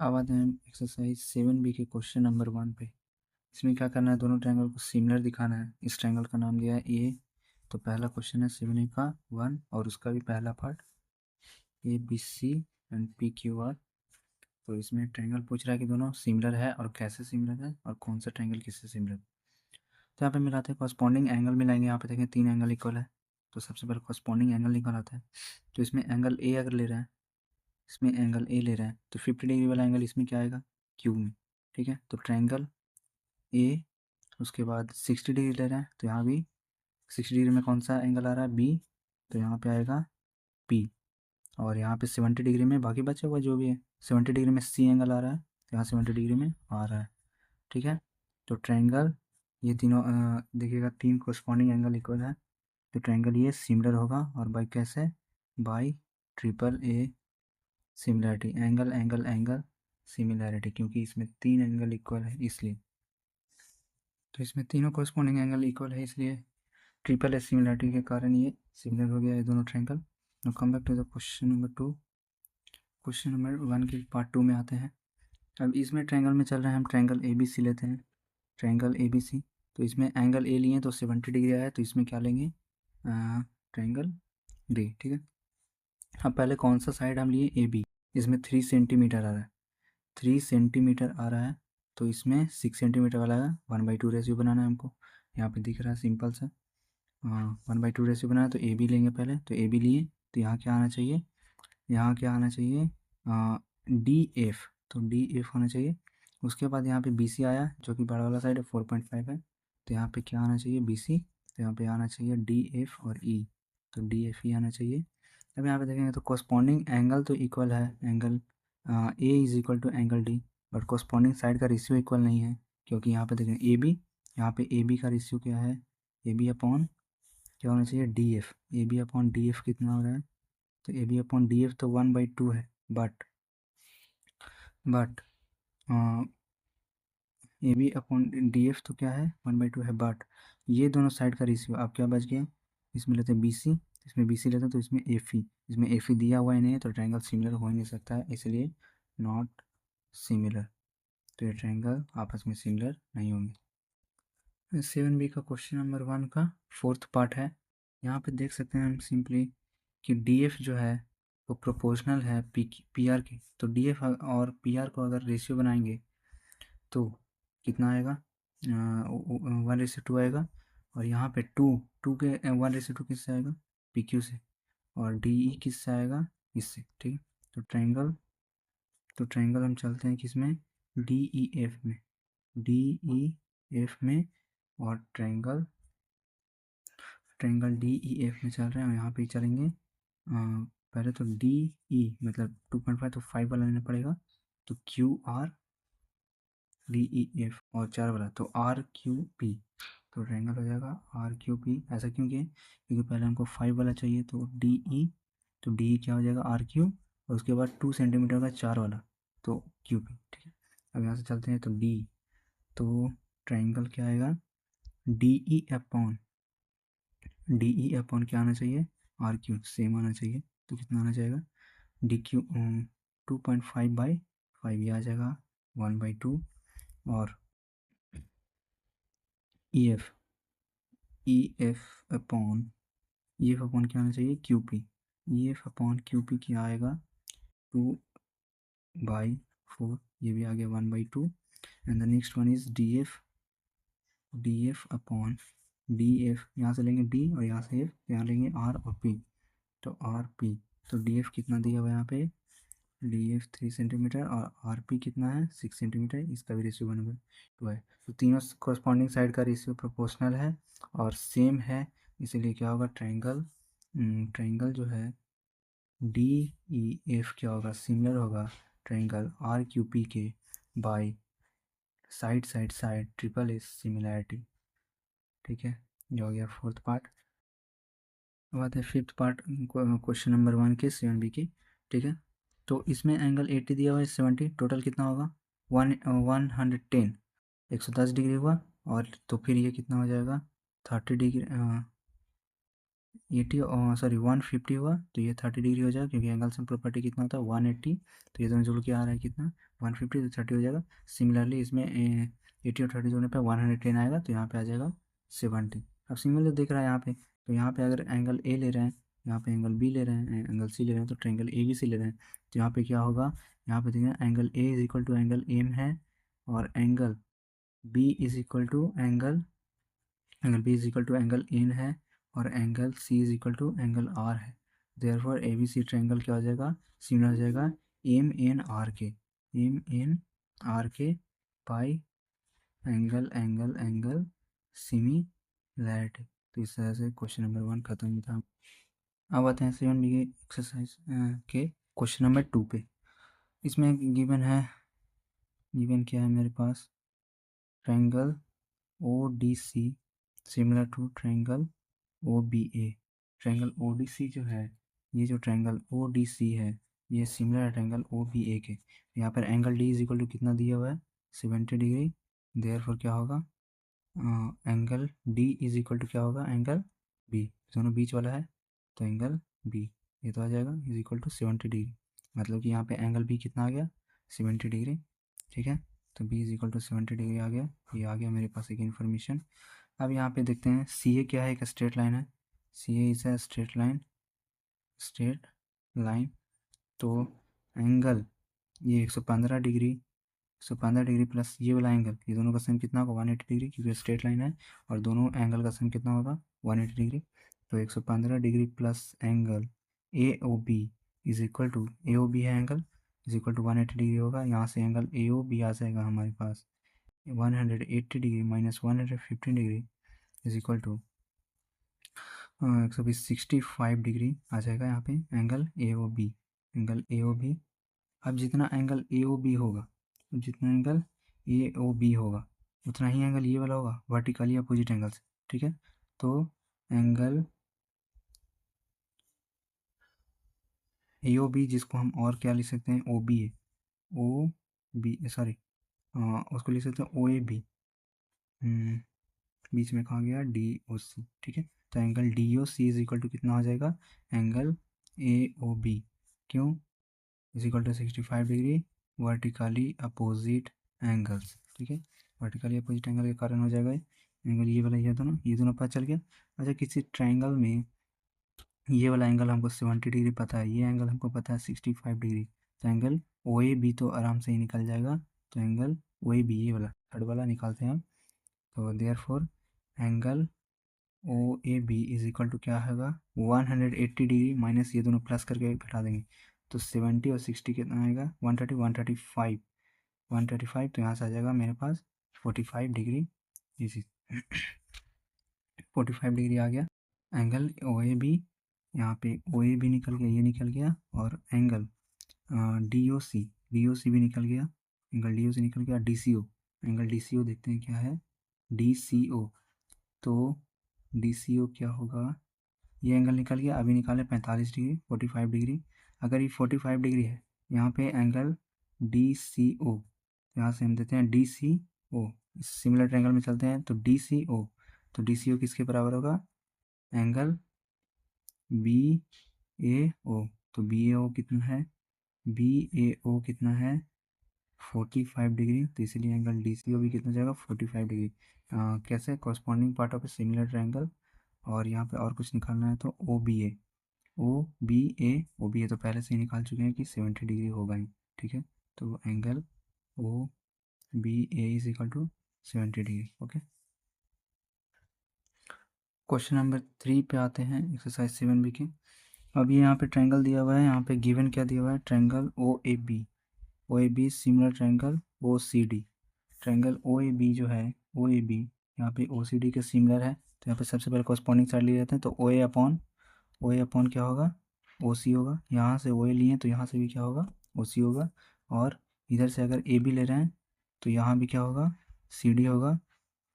अब आते हैं एक्सरसाइज 7B के क्वेश्चन नंबर 1 पे। इसमें क्या करना है, दोनों ट्रायंगल को सिमिलर दिखाना है। इस ट्रायंगल का नाम दिया है ए। तो पहला क्वेश्चन है 7A का 1 और उसका भी पहला पार्ट ABC एंड PQR। तो इसमें ट्रायंगल पूछ रहा है कि दोनों सिमिलर है और कैसे सिमिलर है और कौन सा ट्रायंगल किससे सिमिलर। तो यहाँ पे मिलाते हैं, कॉरस्पॉन्डिंग एंगल मिलाएंगे। यहाँ पे देखें 3 एंगल इक्वल है, तो सबसे पहले कॉरस्पॉन्डिंग एंगल निकाल आता है। तो इसमें एंगल ए अगर ले रहा है, इसमें एंगल ए ले रहा है तो 50 डिग्री वाला एंगल इसमें क्या आएगा, क्यू में। ठीक है, तो ट्रायंगल ए, उसके बाद 60 डिग्री ले रहा है तो यहाँ भी 60 डिग्री में कौन सा एंगल आ रहा है, बी, तो यहाँ पे आएगा पी। और यहाँ पे 70 डिग्री में बाकी बचा हुआ जो भी है, 70 डिग्री में सी एंगल आ रहा है तो यहाँ 70 डिग्री में आ रहा है। ठीक है, तो ट्रायंगल ये तीनों देखिएगा, 3 कोरस्पॉन्डिंग एंगल इक्वल है तो ट्रायंगल ये सिमिलर होगा। और बाई कैसे, by triple A similarity, angle angle angle similarity, क्योंकि इसमें 3 एंगल इक्वल है इसलिए। तो इसमें तीनों कोरस्पॉन्डिंग एंगल इक्वल है इसलिए ट्रिपल एस सिमिलैरिटी के कारण ये सिमिलर हो गया ये दोनों triangle. Now come back to the question number 2। Question number 1 के पार्ट 2 में आते हैं। अब इसमें ट्रायंगल में चल रहे हैं, हम ट्रायंगल ए बी सी लेते हैं। ट्रायंगल ए बी सी, तो इसमें एंगल ए लिए तो 70 डिग्री आया, तो इसमें क्या लेंगे, ट्रायंगल डी। ठीक है, अब पहले कौन सा साइड हम लिए, ए बी। इसमें 3 सेंटीमीटर आ रहा है, 3 सेंटीमीटर आ रहा है, तो इसमें 6 सेंटीमीटर वाला है 1/2 रेशियो बनाना है हमको। यहाँ पे दिख रहा है सिंपल सा, 1/2 रेशियो बनाना है। तो ए बी लेंगे पहले, तो ए बी लिए तो यहाँ क्या आना चाहिए, यहाँ क्या आना चाहिए, डी एफ, तो डी एफ होना चाहिए। उसके बाद यहाँ पे बी सी आया जो कि बड़ा वाला साइड है 4.5 है, तो यहाँ पे क्या आना चाहिए, बी सी, तो यहाँ पे आना चाहिए डी एफ और ई, तो डी एफ ई आना चाहिए। अब यहाँ पे देखेंगे तो कॉरस्पॉन्डिंग एंगल तो इक्वल है, angle A is equal to angle D, but corresponding side का रेशियो इक्वल नहीं है, क्योंकि यहाँ पे देखें ए बी, यहाँ पे ए बी का रेशियो क्या है, ए बी अपॉन क्या होना चाहिए, D F. A B upon D F कितना हो रहा है, तो A B upon D F तो 1/2 है, but A B upon D F तो क्या है, 1/2 है, बट ये दोनों साइड का रेशियो अब क्या बच गया, इसमें लेते हैं बी सी, इसमें बी सी लेते हैं तो इसमें एफ ई, इसमें एफ ई दिया हुआ ही नहीं है, तो ट्रायंगल सिमिलर हो ही नहीं सकता है, इसलिए नॉट सिमिलर। तो ये ट्रायंगल आपस में सिमिलर नहीं होंगे। 7B का क्वेश्चन नंबर 1 का 4th पार्ट है। यहाँ पे देख सकते हैं हम सिंपली कि डी एफ जो है वो प्रोपोर्शनल है पी आर के, तो डी एफ और पी आर को अगर रेशियो बनाएंगे तो कितना आएगा, 1:2 आएगा। और यहाँ पे टू के 1:2 किससे आएगा, पी क्यू से, और डी ई किससे आएगा, इससे। ठीक है, तो ट्रायंगल हम चलते हैं किसमें, डी ई एफ में, डी ई एफ में, और ट्रायंगल डी ई एफ में चल रहे हैं, और यहाँ पे चलेंगे पहले तो डी ई मतलब 2.5, तो 5 वाला लेना पड़ेगा, तो Q R D E F, और 4 वाला तो आर क्यू पी, तो ट्रायंगल हो जाएगा आर क्यू पी। ऐसा क्यों किया, क्योंकि पहले हमको 5 वाला चाहिए, तो डी ई, तो डी ई क्या हो जाएगा, आर क्यू, और उसके बाद 2 सेंटीमीटर का 4 वाला, तो क्यू पी। ठीक है, अब यहाँ से चलते हैं तो डी, तो ट्रायंगल क्या आएगा, डी ई अपॉन क्या आना चाहिए, आर क्यू सेम आना चाहिए, तो कितना आना चाहिए, डी क्यू 2.5/5, ये आ जाएगा 1/2, और ई एफ अपॉन क्या आना चाहिए, Q P, E F upon Q P क्या आएगा, 2/4, ये भी आ गया 1/2। And the next one is D F upon D F, यहाँ से लेंगे डी और यहाँ से एफ, यहाँ लेंगे आर और पी, तो आर पी, तो डी एफ कितना दिया हुआ यहाँ पे, डी एफ 3 सेंटीमीटर, और आर पी कितना है 6 सेंटीमीटर, इसका भी रेशियो 1/2 है। तो तीनों कोरस्पॉन्डिंग साइड का रेशियो प्रोपोर्शनल है और सेम है, इसीलिए क्या होगा, ट्रायंगल जो है डी ई एफ क्या होगा, सिमिलर होगा ट्रायंगल आर क्यू पी के by side triple S similarity. ठीक है, ये हो गया 4th पार्ट। अब आते हैं 5th पार्ट क्वेश्चन नंबर 1 के 7B की। ठीक है, तो इसमें एंगल 80 दिया हुआ है, 70, टोटल कितना होगा, 110, 110 डिग्री हुआ, और तो फिर ये कितना हो जाएगा 30 डिग्री, सॉरी 150 हुआ तो ये 30 डिग्री हो जाएगा, क्योंकि एंगल सम प्रॉपर्टी कितना होता है 180, तो ये दोनों जोड़ के आ रहा है कितना 150, तो 30 हो जाएगा। सिमिलरली इसमें 80 और 30 जोड़ने पे 110 आएगा, तो यहाँ पे आ जाएगा 70। अब सिमिलर देख रहा है यहाँ पे, तो यहाँ पे अगर एंगल ए ले रहे हैं, यहाँ पे एंगल बी ले रहे हैं, एंगल सी ले रहे हैं, तो ट्रायंगल ए बी सी ले रहे हैं, तो यहाँ पे क्या होगा, यहाँ पे देखिए angle A is equal to angle M है, और angle B is equal to angle B is equal to angle N है, और angle C is equal to angle R है। Therefore A B C triangle क्या हो जाएगा, similar हो जाएगा एम एन आर के, एम एन आर के by angle angle angle similarity. तो इस तरह से क्वेश्चन नंबर 1 खत्म था। अब आते हैं 7 बी के एक्सरसाइज के क्वेश्चन नंबर 2 पे। इसमें गिवन है, गिवन क्या है मेरे पास, triangle O D C similar to triangle O B A. Triangle O D C जो है, ये जो ट्रायंगल ओ डी सी है, ये सिमिलर है ट्रायंगल ओ बी ए के। यहाँ पर angle D is equal to कितना दिया हुआ है 70 डिग्री। देयरफॉर क्या होगा, angle D is equal to क्या होगा, एंगल बी, दोनों बीच वाला है, तो एंगल बी ये तो आ जाएगा इज इक्वल टू 70 डिग्री। मतलब कि यहाँ पे एंगल बी कितना आ गया 70 डिग्री, ठीक है। तो B is equal to 70 degree आ गया, ये आ गया मेरे पास एक इन्फॉर्मेशन। अब यहाँ पे देखते हैं सी ए क्या है, एक स्ट्रेट लाइन है, C A is a straight line, straight line. तो एंगल ये 115 डिग्री, 115 डिग्री प्लस ये वाला एंगल, ये दोनों का सम कितना होगा 180 डिग्री, क्योंकि स्ट्रेट लाइन है, और दोनों एंगल का सम कितना होगा 180 डिग्री। तो 115 degree plus angle A O B is equal to, A O B है angle, is equal to 180 degree होगा। यहाँ से एंगल ए ओ बी आ जाएगा हमारे पास 180 degree minus 115 degree is equal to 165 degree आ जाएगा यहाँ पे angle A O B, angle A O B. अब जितना एंगल ए ओ बी होगा, जितना एंगल ए ओ बी होगा, उतना ही एंगल ये वाला होगा वर्टिकली अपोजिट एंगल से, ठीक है। तो एंगल ए ओ बी, जिसको हम और क्या लिख सकते हैं, ओ बी ए, ओ बी सॉरी, उसको लिख सकते हैं ओ ए बी, बीच में कहाँ गया डी ओ सी, ठीक है। तो angle D O C is equal to कितना आ जाएगा, एंगल ए ओ बी, क्यों, is equal to 65 degree vertically opposite angles, ठीक है। वर्टिकली अपोजिट एंगल के कारण हो जाएगा एंगल ये वाला, ये दोनों पता चल गया। अच्छा, किसी ट्रायंगल में ये वाला एंगल हमको 70 डिग्री पता है, ये एंगल हमको पता है 65 डिग्री, तो एंगल ओ ए बी तो आराम से ही निकल जाएगा। तो एंगल ओ ए बी, ये वाला थर्ड वाला निकालते हैं हम। तो therefore angle O A B is equal to क्या होगा 180 डिग्री माइनस ये दोनों प्लस करके घटा देंगे, तो 70 और 60 कितना आएगा 130, 135, 135, तो यहाँ से आ जाएगा मेरे पास 45 डिग्री, इसी 45 डिग्री आ गया एंगल ओ ए बी। यहाँ पे ओ ए बी निकल गया, ये निकल गया, और angle D O C, D O सी भी निकल गया, एंगल डी ओ सी निकल गया, डी सी ओ, एंगल डी सी ओ देखते हैं क्या है, डी सी ओ। तो डी सी ओ क्या होगा, ये एंगल निकल गया, अभी निकाले 45 डिग्री, 45 डिग्री। अगर ये 45 डिग्री है, यहाँ पे एंगल डी सी ओ, यहाँ से हम देते हैं डी सी ओ, सिमिलर ट्रायंगल में चलते हैं, तो डी सी ओ, तो डी सी ओ किसके बराबर होगा, एंगल बी ए ओ, तो बी ए ओ कितना है, बी ए ओ कितना है 45 डिग्री, तो इसलिए एंगल डी सी ओ भी कितना जाएगा 45 डिग्री। कैसे, corresponding part of a similar triangle, और यहाँ पे और कुछ निकालना है तो ओ बी ए, ओ बी ए, ओ बी ए तो पहले से ही निकाल चुके हैं कि 70 डिग्री होगा ही, ठीक है। तो angle O B A is equal to 70 degree, okay. Question number 3 पे आते हैं, एक्सरसाइज 7 बी के। अब ये यहाँ पे ट्रायंगल दिया हुआ है, यहाँ पे गिवन क्या दिया हुआ है, triangle O A B, O A B similar triangle O C D. Triangle O A B जो है, ओ ए बी यहाँ पे ओ सी डी के सिमिलर है, तो यहाँ पे सबसे पहले कॉरस्पॉन्डिंग साइड लिए जाते हैं, तो ओ ए अपॉन क्या होगा ओ सी होगा, यहाँ से ओ ए लिए तो यहाँ से भी क्या होगा ओ सी होगा, और इधर से अगर ए बी ले रहे हैं तो यहाँ भी क्या होगा सी डी होगा,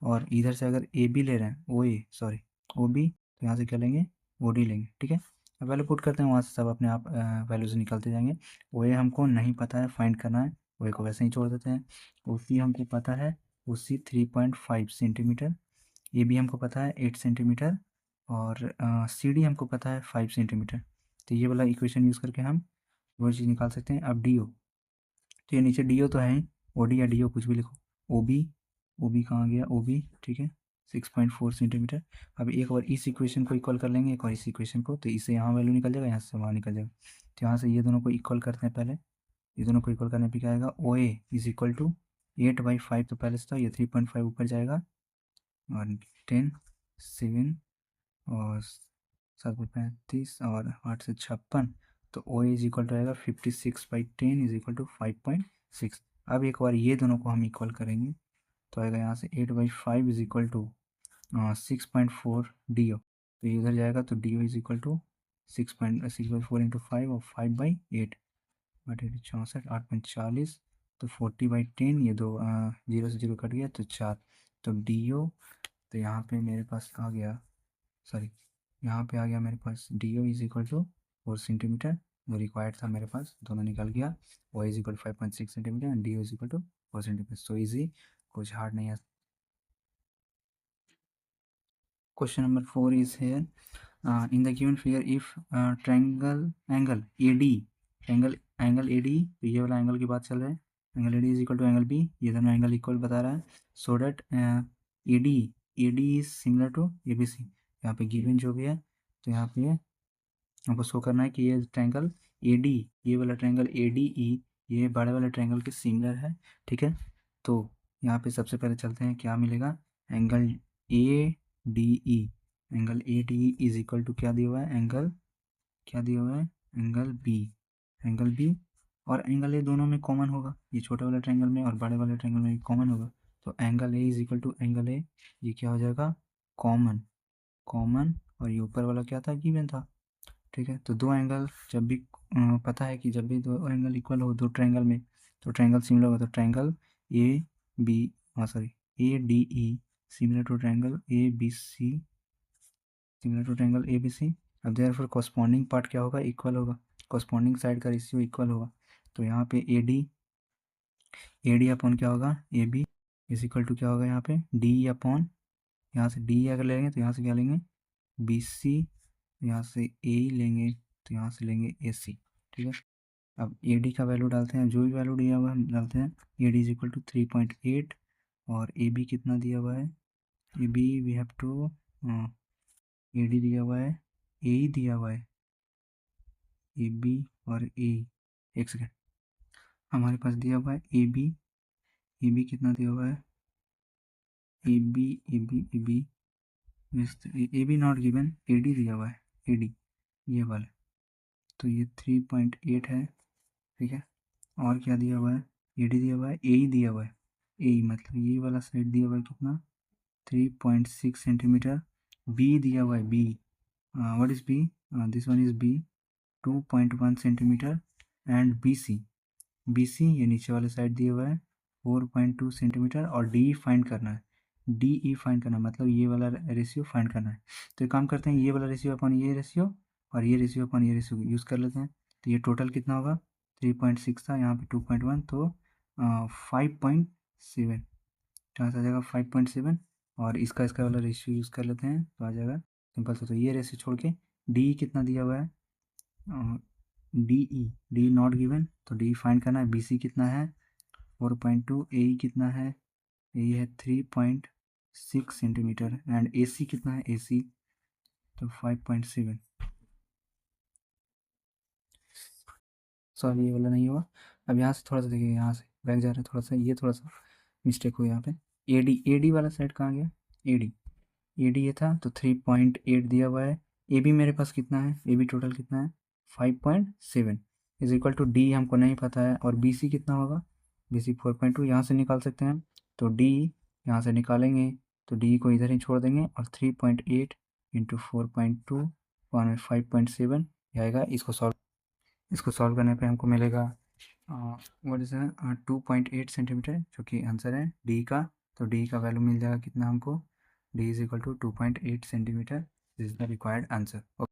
और इधर से अगर ए बी ले रहे हैं ओ ए सॉरी ओ बी, तो यहाँ से क्या लेंगे ओ डी लेंगे, ठीक है। अब वैल्यू पुट करते हैं, वहाँ से सब अपने आप वैल्यू से निकलते जाएंगे। ओ ए हमको नहीं पता है, फाइंड करना है, ओ ए को वैसे ही छोड़ देते हैं। ओ सी हमको पता है, ओ सी 3.5 सेंटीमीटर, ए बी हमको पता है 8 सेंटीमीटर, और सी डी हमको पता है 5 सेंटीमीटर। तो ये वाला इक्वेशन यूज़ करके हम वो चीज़ निकाल सकते हैं। अब डी ओ, तो ये नीचे डी ओ तो है ही, ओ डी या डी ओ कुछ भी लिखो। ओ बी कहाँ गया, ओ बी, ठीक है, 6.4 सेंटीमीटर। अब एक बार इस इक्वेशन को इक्वल कर लेंगे, एक और इस इक्वेशन को, तो इससे यहाँ वैल्यू निकल जाएगा, यहाँ से वहाँ निकल जाएगा। तो यहाँ से ये दोनों को इक्वल करते हैं पहले। ये दोनों को इक्वल करने पर क्या आएगा, ओ ए इज इक्वल टू 8/5, तो पहले से था, ये 3.5 ऊपर जाएगा, और 10, 7 और 7/35 और 8 से 56, तो ओ इज इक्वल टू आएगा 56/10 इज इक्वल टू 5.6। अब एक बार ये दोनों को हम इक्वल करेंगे, तो आएगा यहाँ से 8/5 is equal to 6.4 D O, तो ये इधर जाएगा, तो D O is equal to 6/4 into 5 और 5/8, 8×8 = 8/40, तो 40/10, ये दो 0 से 0 कट गया, तो 4, तो डी ओ, तो यहाँ पे मेरे पास आ गया, सॉरी, यहाँ पे आ गया मेरे पास D O is equal to 4 centimetre, जो रिक्वायर्ड था मेरे पास, दोनों निकल गया। O is equal to 5.6 centimetre and D O is equal to 4 centimetre. So easy, कुछ हार्ड नहीं है। Question number 4 is here, in the given figure if triangle angle AD, angle AD, तो ये वाला एंगल की बात चल रहा है, angle AD is equal to angle B, ये दोनों एंगल इक्वल बता रहा है, so that AD is similar to ABC। यहाँ पे गिवन जो भी है, तो यहाँ पे हमको शो करना है कि ये ट्रायंगल AD, ये वाला ट्रायंगल ADE, ये बड़े वाले ट्रायंगल के सिमिलर है, ठीक है। तो यहाँ पे सबसे पहले चलते हैं, क्या मिलेगा, angle ADE, angle ADE is equal to क्या दिया हुआ है, एंगल क्या दिया हुआ है, एंगल B, और एंगल ए दोनों में कॉमन होगा, ये छोटे वाले ट्रायंगल में और बड़े वाले ट्रायंगल में भी कॉमन होगा, तो angle A is equal to angle A, ये क्या हो जाएगा, कॉमन, और ये ऊपर वाला क्या था, गिवन था, ठीक है। तो दो एंगल जब भी पता है कि जब भी दो एंगल इक्वल हो दो ट्रायंगल में, तो ट्रायंगल सिमिलर होगा, तो triangle A B, sorry, ADE similar to triangle ABC, similar to triangle ABC। अब देयरफॉर कॉरस्पॉन्डिंग पार्ट क्या होगा, इक्वल होगा, कॉरस्पॉन्डिंग साइड का रेशियो इक्वल होगा, तो यहाँ पे AD अपॉन क्या होगा, AB इज इक्वल टू क्या होगा, यहाँ पे D अपॉन, यहाँ से D अगर लेंगे तो यहाँ से क्या लेंगे, BC, यहाँ से A लेंगे, तो यहाँ से लेंगे AC, ठीक है। अब AD का वैल्यू डालते हैं, जो भी वैल्यू दिया हुआ है हम डालते हैं, AD इज इक्वल टू 3.8, और AB कितना दिया हुआ है, AB we have two, AD दिया हुआ है, AE दिया हुआ है, AB और A, एक सेकेंड, हमारे पास दिया हुआ है AB कितना दिया हुआ है, AB नॉट गिवन, AD दिया हुआ है, AD ये वाला, तो ये 3.8 है, ठीक है। और क्या दिया हुआ है, AD दिया हुआ है, AE दिया हुआ है, AE मतलब ये वाला साइड दिया हुआ है कितना, 3.6 सेंटीमीटर, B दिया हुआ है, B, what is B, this one is B, 2.1 centimetre, and BC ये नीचे वाले साइड दिया हुआ है 4.2 सेंटीमीटर, और DE फाइंड करना है, DE फाइंड करना है, मतलब ये वाला रेशियो फाइंड करना है। तो एक काम करते हैं, ये वाला रेशियो अपन ये रेशियो, और ये रेशियो अपन ये रेशियो यूज़ कर लेते हैं, तो ये टोटल कितना होगा, 3.6 था, यहाँ पे 2.1, तो 5.7, कहाँ से आ जाएगा 5.7, और इसका वाला रेशियो यूज़ कर लेते हैं, तो आ जाएगा सिंपल सा, तो ये रेशियो छोड़ के DE कितना दिया हुआ है, DE नॉट गिवन, तो DE फाइंड करना है, BC कितना है 4.2, AE कितना है, AE है 3.6 सेंटीमीटर, एंड AC कितना है, AC तो 5.7, सॉरी ये वाला नहीं हुआ। अब यहाँ से थोड़ा सा देखिए, यहाँ से बैक जा रहा है थोड़ा सा, ये थोड़ा सा मिस्टेक हुआ यहाँ पे, AD वाला साइड कहाँ गया, AD ये था, तो 3.8 दिया हुआ है, AB मेरे पास कितना है, AB टोटल कितना है 5.7 इज इक्वल टू D हमको नहीं पता है, और BC कितना होगा, BC 4.2, यहाँ से निकाल सकते हैं, तो D यहाँ से निकालेंगे, तो D को इधर ही छोड़ देंगे, और 3.8 इंटू 4.2 वन 5.7 आएगा। इसको सॉल्व करने पे हमको मिलेगा व्हाट इज 2.8 सेंटीमीटर, जो कि आंसर है D का। तो D का वैल्यू मिल जाएगा कितना हमको, D is equal to 2.8 centimetre, this is the required answer.